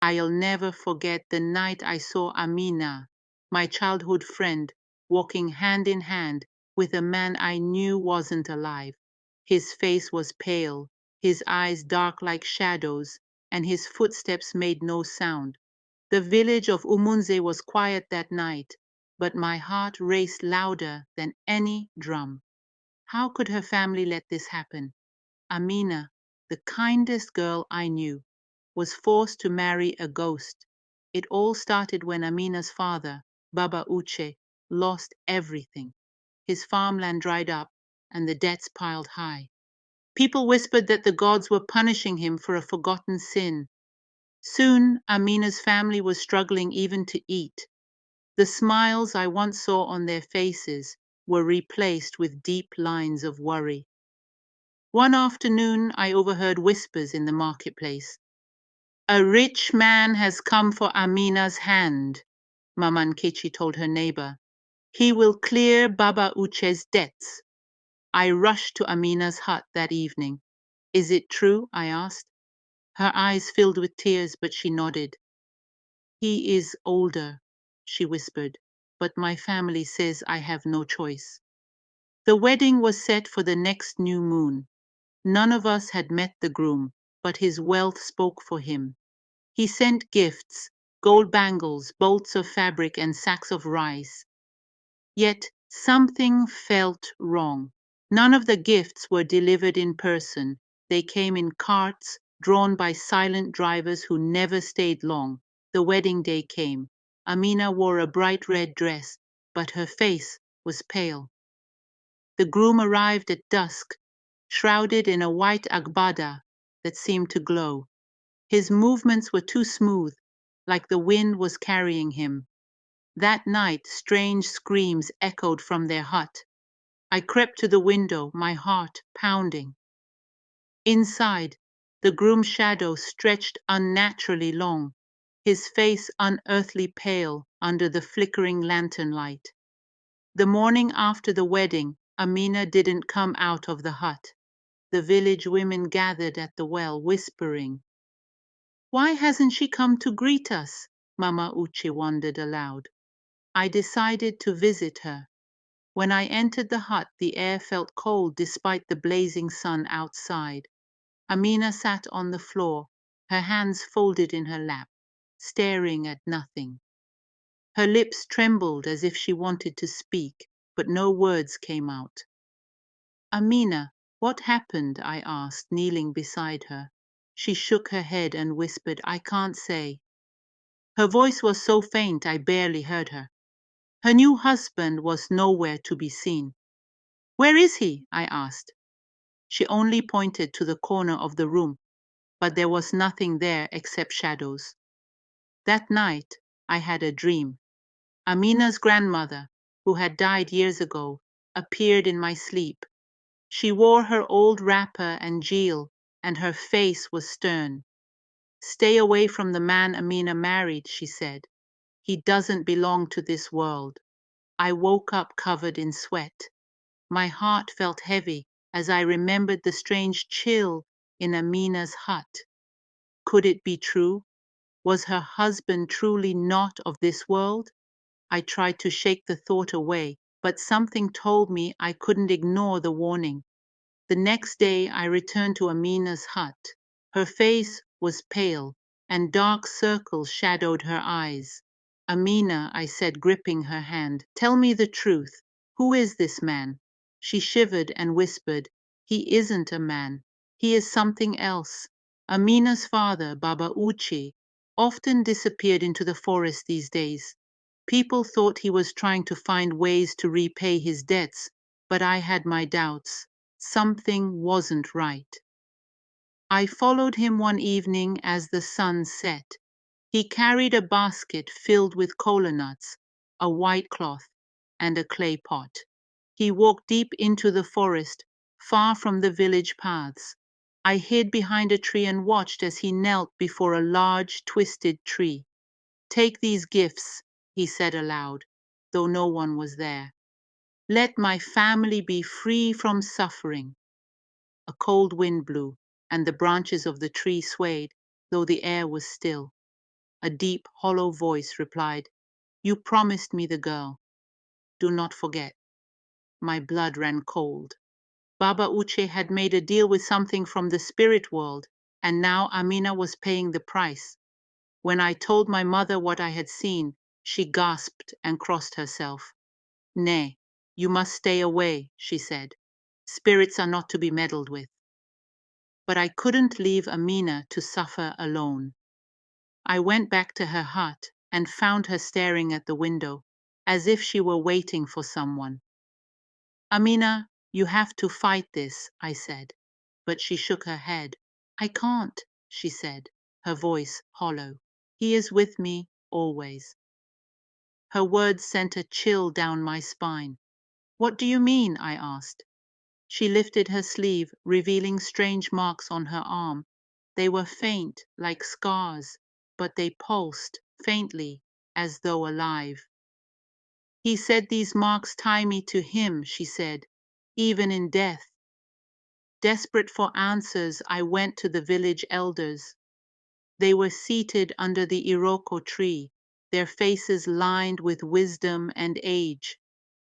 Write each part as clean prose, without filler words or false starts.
I'll never forget the night I saw Amina, my childhood friend, walking hand in hand with a man I knew wasn't alive. His face was pale, his eyes dark like shadows, and his footsteps made no sound. The village of Umunze was quiet that night, but my heart raced louder than any drum. How could her family let this happen? Amina, the kindest girl I knew, was forced to marry a ghost. It all started when Amina's father, Baba Uche, lost everything. His farmland dried up and the debts piled high. People whispered that the gods were punishing him for a forgotten sin. Soon, Amina's family was struggling even to eat. The smiles I once saw on their faces were replaced with deep lines of worry. One afternoon, I overheard whispers in the marketplace. A rich man has come for Amina's hand, Mama Nkechi told her neighbor. He will clear Baba Uche's debts. I rushed to Amina's hut that evening. Is it true? I asked. Her eyes filled with tears, but she nodded. He is older, she whispered, but my family says I have no choice. The wedding was set for the next new moon. None of us had met the groom, but his wealth spoke for him. He sent gifts, gold bangles, bolts of fabric, and sacks of rice. Yet something felt wrong. None of the gifts were delivered in person. They came in carts, drawn by silent drivers who never stayed long. The wedding day came. Amina wore a bright red dress, but her face was pale. The groom arrived at dusk, shrouded in a white agbada that seemed to glow. His movements were too smooth, like the wind was carrying him. That night, strange screams echoed from their hut. I crept to the window, my heart pounding. Inside, the groom's shadow stretched unnaturally long, his face unearthly pale under the flickering lantern light. The morning after the wedding, Amina didn't come out of the hut. The village women gathered at the well, whispering. Why hasn't she come to greet us? Mama Uche wondered aloud. I decided to visit her. When I entered the hut, the air felt cold despite the blazing sun outside. Amina sat on the floor, her hands folded in her lap, staring at nothing. Her lips trembled as if she wanted to speak, but no words came out. Amina, what happened? I asked, kneeling beside her. She shook her head and whispered, I can't say. Her voice was so faint I barely heard her. Her new husband was nowhere to be seen. Where is he? I asked. She only pointed to the corner of the room, but there was nothing there except shadows. That night, I had a dream. Amina's grandmother, who had died years ago, appeared in my sleep. She wore her old wrapper and jeel, and her face was stern. Stay away from the man Amina married, she said. He doesn't belong to this world. I woke up covered in sweat. My heart felt heavy as I remembered the strange chill in Amina's hut. Could it be true? Was her husband truly not of this world? I tried to shake the thought away, but something told me I couldn't ignore the warning. The next day I returned to Amina's hut. Her face was pale, and dark circles shadowed her eyes. Amina, I said, gripping her hand, tell me the truth. Who is this man? She shivered and whispered, he isn't a man. He is something else. Amina's father, Baba Uchi, often disappeared into the forest these days. People thought he was trying to find ways to repay his debts, but I had my doubts. Something wasn't right. I followed him one evening as the sun set. He carried a basket filled with kola nuts, a white cloth, and a clay pot. He walked deep into the forest, far from the village paths. I hid behind a tree and watched as he knelt before a large, twisted tree. Take these gifts, he said aloud, though no one was there. Let my family be free from suffering. A cold wind blew, and the branches of the tree swayed, though the air was still. A deep, hollow voice replied, "You promised me the girl. Do not forget." My blood ran cold. Baba Uche had made a deal with something from the spirit world, and now Amina was paying the price. When I told my mother what I had seen, she gasped and crossed herself. "Nay, you must stay away," she said. "Spirits are not to be meddled with." But I couldn't leave Amina to suffer alone. I went back to her hut and found her staring at the window, as if she were waiting for someone. "Amina, you have to fight this," I said. But she shook her head. "I can't," she said, her voice hollow. "He is with me always." Her words sent a chill down my spine. "What do you mean?" I asked. She lifted her sleeve, revealing strange marks on her arm. They were faint, like scars, but they pulsed faintly, as though alive. "He said these marks tie me to him," she said, "even in death." Desperate for answers, I went to the village elders. They were seated under the iroko tree, their faces lined with wisdom and age.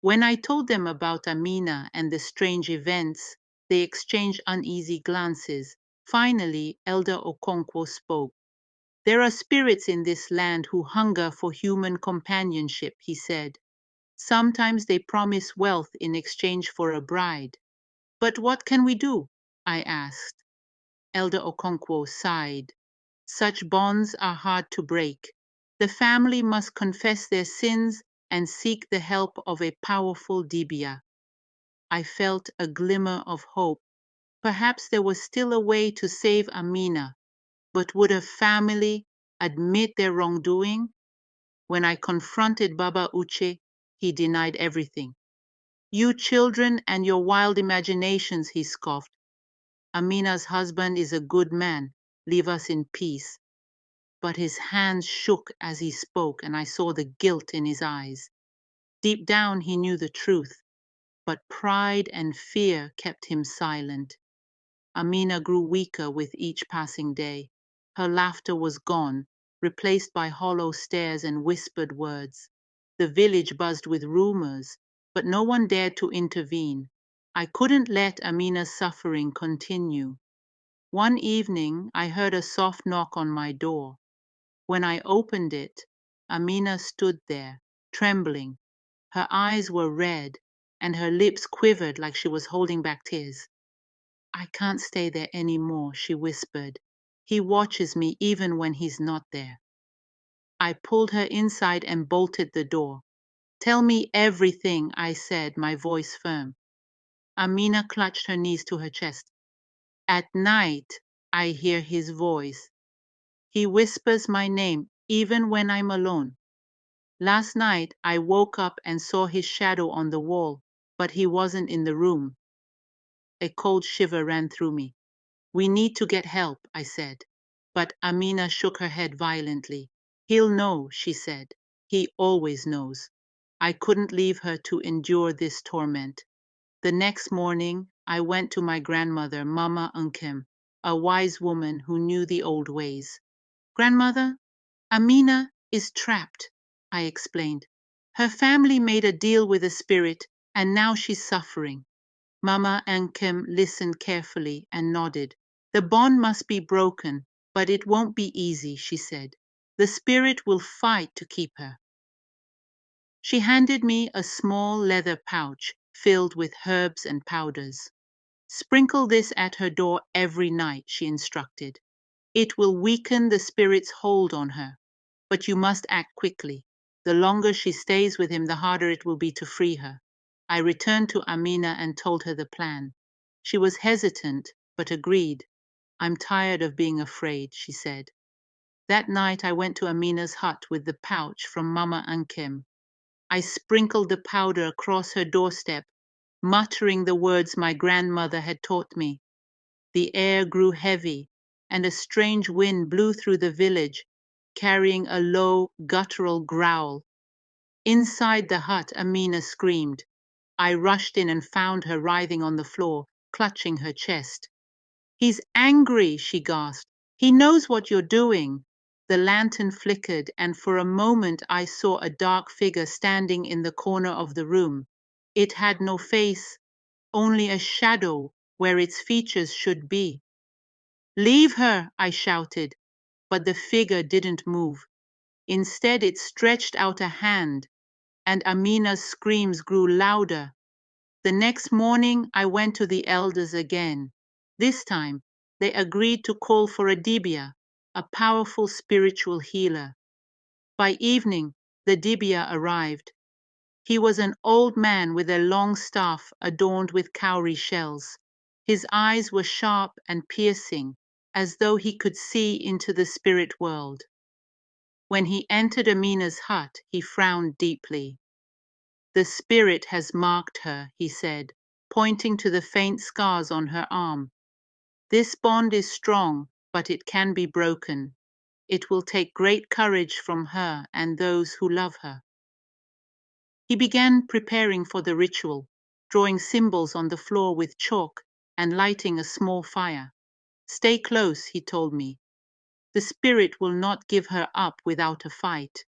When I told them about Amina and the strange events, they exchanged uneasy glances. Finally, Elder Okonkwo spoke. "There are spirits in this land who hunger for human companionship," he said. "Sometimes they promise wealth in exchange for a bride." "But what can we do?" I asked. Elder Okonkwo sighed. "Such bonds are hard to break. The family must confess their sins and seek the help of a powerful dibia." I felt a glimmer of hope. Perhaps there was still a way to save Amina, but would a family admit their wrongdoing? When I confronted Baba Uche, he denied everything. "You children and your wild imaginations," he scoffed. "Amina's husband is a good man. Leave us in peace." But his hands shook as he spoke, and I saw the guilt in his eyes. Deep down he knew the truth, but pride and fear kept him silent. Amina grew weaker with each passing day. Her laughter was gone, replaced by hollow stares and whispered words. The village buzzed with rumors, but no one dared to intervene. I couldn't let Amina's suffering continue. One evening, I heard a soft knock on my door. When I opened it, Amina stood there, trembling. Her eyes were red, and her lips quivered like she was holding back tears. "I can't stay there any more," she whispered. "He watches me even when he's not there." I pulled her inside and bolted the door. "Tell me everything," I said, my voice firm. Amina clutched her knees to her chest. "At night, I hear his voice. He whispers my name even when I'm alone. Last night, I woke up and saw his shadow on the wall, but he wasn't in the room." A cold shiver ran through me. "We need to get help," I said. But Amina shook her head violently. "He'll know," she said. "He always knows." I couldn't leave her to endure this torment. The next morning, I went to my grandmother, Mama Unkem, a wise woman who knew the old ways. "Grandmother, Amina is trapped," I explained. "Her family made a deal with a spirit, and now she's suffering." Mama Ankem listened carefully and nodded. "The bond must be broken, but it won't be easy," she said. "The spirit will fight to keep her." She handed me a small leather pouch filled with herbs and powders. "Sprinkle this at her door every night," she instructed. "It will weaken the spirit's hold on her. But you must act quickly. The longer she stays with him, the harder it will be to free her." I returned to Amina and told her the plan. She was hesitant, but agreed. "I'm tired of being afraid," she said. That night I went to Amina's hut with the pouch from Mama Ankem. I sprinkled the powder across her doorstep, muttering the words my grandmother had taught me. The air grew heavy, and a strange wind blew through the village, carrying a low, guttural growl. Inside the hut, Amina screamed. I rushed in and found her writhing on the floor, clutching her chest. "He's angry," she gasped. "He knows what you're doing." The lantern flickered, and for a moment I saw a dark figure standing in the corner of the room. It had no face, only a shadow where its features should be. "Leave her!" I shouted, but the figure didn't move. Instead, it stretched out a hand, and Amina's screams grew louder. The next morning, I went to the elders again. This time, they agreed to call for a dibia, a powerful spiritual healer. By evening, the dibia arrived. He was an old man with a long staff adorned with cowrie shells. His eyes were sharp and piercing, as though he could see into the spirit world. When he entered Amina's hut, he frowned deeply. "The spirit has marked her," he said, pointing to the faint scars on her arm. "This bond is strong, but it can be broken. It will take great courage from her and those who love her." He began preparing for the ritual, drawing symbols on the floor with chalk and lighting a small fire. "Stay close," he told me. "The spirit will not give her up without a fight."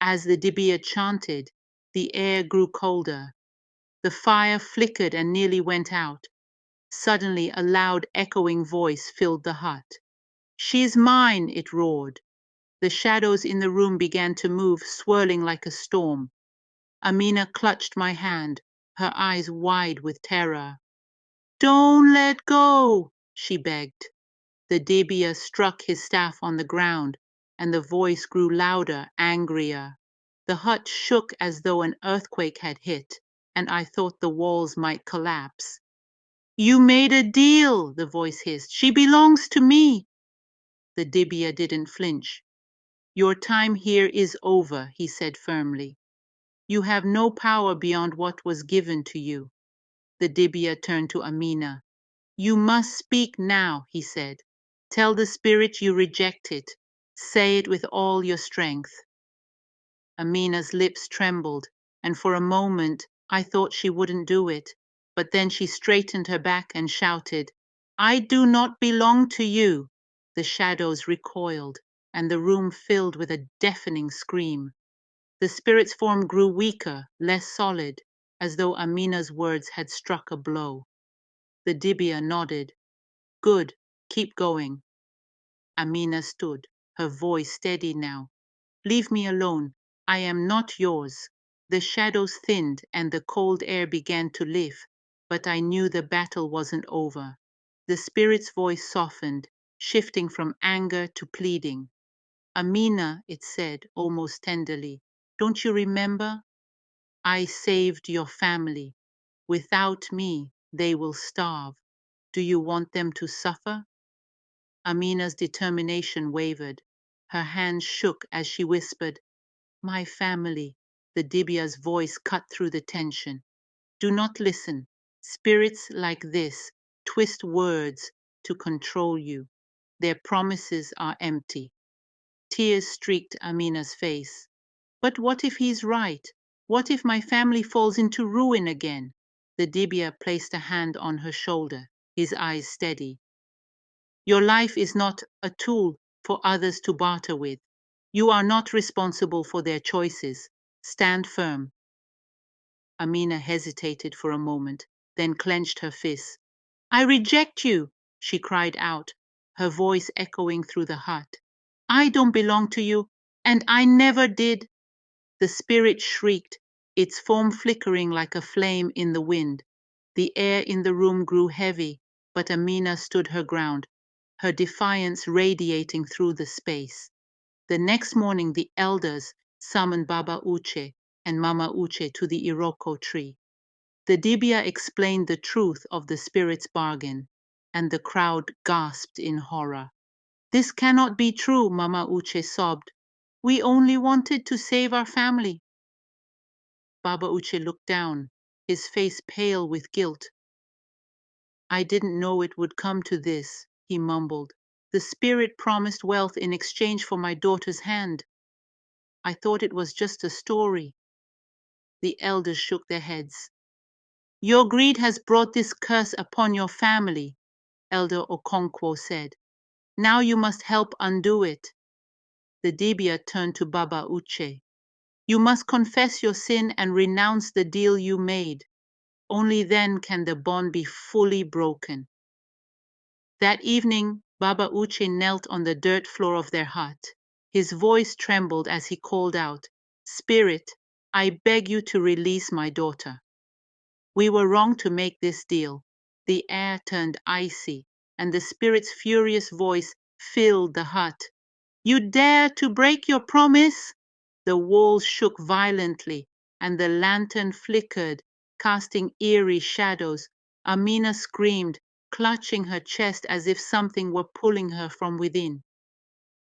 As the dibia chanted, the air grew colder. The fire flickered and nearly went out. Suddenly, a loud, echoing voice filled the hut. "She is mine!" it roared. The shadows in the room began to move, swirling like a storm. Amina clutched my hand, her eyes wide with terror. "Don't let go!" she begged. The dibia struck his staff on the ground, and the voice grew louder, angrier. The hut shook as though an earthquake had hit, and I thought the walls might collapse. "You made a deal," the voice hissed. "She belongs to me." The dibia didn't flinch. "Your time here is over," he said firmly. "You have no power beyond what was given to you." The dibia turned to Amina. "You must speak now," he said. "Tell the spirit you reject it. Say it with all your strength." Amina's lips trembled, and for a moment I thought she wouldn't do it. But then she straightened her back and shouted, "I do not belong to you." The shadows recoiled, and the room filled with a deafening scream. The spirit's form grew weaker, less solid, as though Amina's words had struck a blow. The dibia nodded. "Good, keep going." Amina stood, her voice steady now. "Leave me alone. I am not yours." The shadows thinned and the cold air began to lift, but I knew the battle wasn't over. The spirit's voice softened, shifting from anger to pleading. "Amina," it said, almost tenderly, "don't you remember? I saved your family. Without me, they will starve. Do you want them to suffer?" Amina's determination wavered. Her hands shook as she whispered, "My family." The dibia's voice cut through the tension. "Do not listen. Spirits like this twist words to control you. Their promises are empty." Tears streaked Amina's face. "But what if he's right? What if my family falls into ruin again?" The dibia placed a hand on her shoulder, his eyes steady. "Your life is not a tool for others to barter with. You are not responsible for their choices. Stand firm." Amina hesitated for a moment, then clenched her fists. "I reject you!" she cried out, her voice echoing through the hut. "I don't belong to you, and I never did." The spirit shrieked, its form flickering like a flame in the wind. The air in the room grew heavy, but Amina stood her ground, her defiance radiating through the space. The next morning, the elders summoned Baba Uche and Mama Uche to the Iroko tree. The dibia explained the truth of the spirit's bargain, and the crowd gasped in horror. "This cannot be true," Mama Uche sobbed. "We only wanted to save our family." Baba Uche looked down, his face pale with guilt. "I didn't know it would come to this," he mumbled. "The spirit promised wealth in exchange for my daughter's hand. I thought it was just a story." The elders shook their heads. "Your greed has brought this curse upon your family," Elder Okonkwo said. "Now you must help undo it." The Dibia turned to Baba Uche. You must confess your sin and renounce the deal you made. Only then can the bond be fully broken. That evening, Baba Uche knelt on the dirt floor of their hut. His voice trembled as he called out, Spirit, I beg you to release my daughter. We were wrong to make this deal. The air turned icy, and the spirit's furious voice filled the hut. You dare to break your promise? The walls shook violently, and the lantern flickered, casting eerie shadows. Amina screamed, clutching her chest as if something were pulling her from within.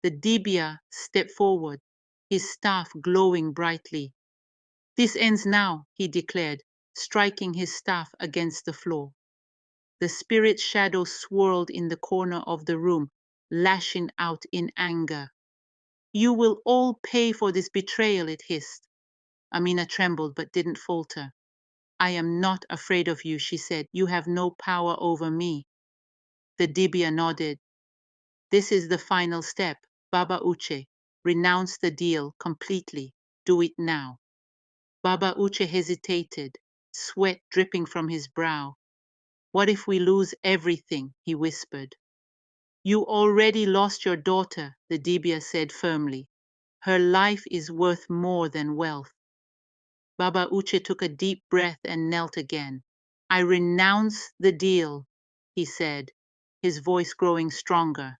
The Dibia stepped forward, his staff glowing brightly. This ends now, he declared, striking his staff against the floor. The spirit's shadow swirled in the corner of the room, lashing out in anger. You will all pay for this betrayal, it hissed. Amina trembled but didn't falter. I am not afraid of you, she said. You have no power over me. The Dibia nodded. This is the final step. Baba Uche, renounce the deal completely. Do it now. Baba Uche hesitated, sweat dripping from his brow. What if we lose everything? He whispered. You already lost your daughter, the Dibia said firmly. Her life is worth more than wealth. Baba Uche took a deep breath and knelt again. I renounce the deal, he said, his voice growing stronger.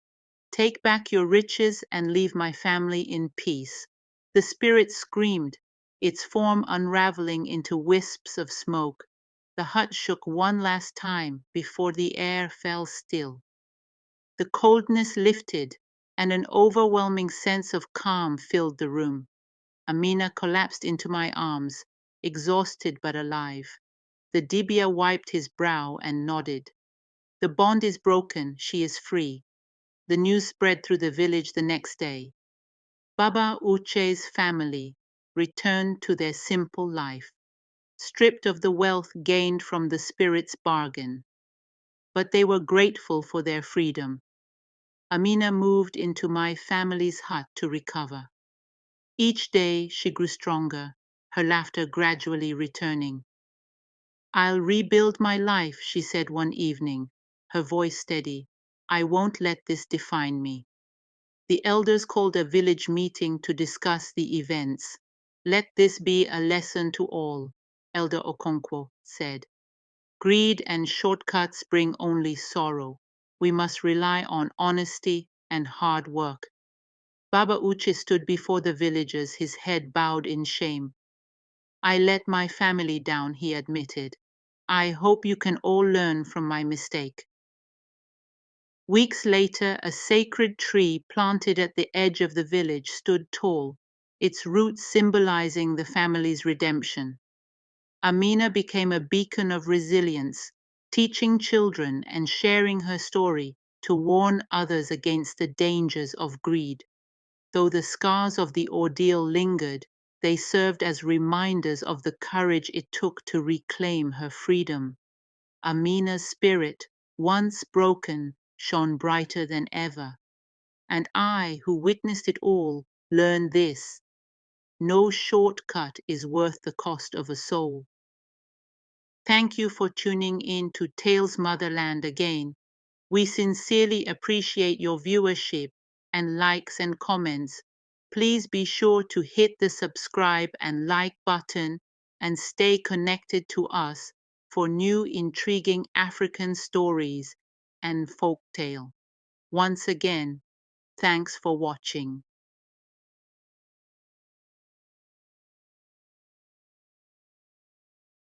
Take back your riches and leave my family in peace. The spirit screamed, its form unraveling into wisps of smoke. The hut shook one last time before the air fell still. The coldness lifted, and an overwhelming sense of calm filled the room. Amina collapsed into my arms, exhausted but alive. The Dibia wiped his brow and nodded. The bond is broken, she is free. The news spread through the village the next day. Baba Uche's family returned to their simple life, stripped of the wealth gained from the spirit's bargain. But they were grateful for their freedom. Amina moved into my family's hut to recover. Each day she grew stronger, her laughter gradually returning. I'll rebuild my life, she said one evening, her voice steady. I won't let this define me. The elders called a village meeting to discuss the events. Let this be a lesson to all, Elder Okonkwo said. Greed and shortcuts bring only sorrow. We must rely on honesty and hard work. Baba Uche stood before the villagers, his head bowed in shame. I let my family down, he admitted. I hope you can all learn from my mistake. Weeks later, a sacred tree planted at the edge of the village stood tall, its roots symbolizing the family's redemption. Amina became a beacon of resilience, teaching children and sharing her story to warn others against the dangers of greed. Though the scars of the ordeal lingered, they served as reminders of the courage it took to reclaim her freedom. Amina's spirit, once broken, shone brighter than ever. And I, who witnessed it all, learned this. No shortcut is worth the cost of a soul. Thank you for tuning in to Tales Motherland again. We sincerely appreciate your viewership and likes and comments. Please be sure to hit the subscribe and like button and stay connected to us for new intriguing African stories and folktale. Once again, thanks for watching.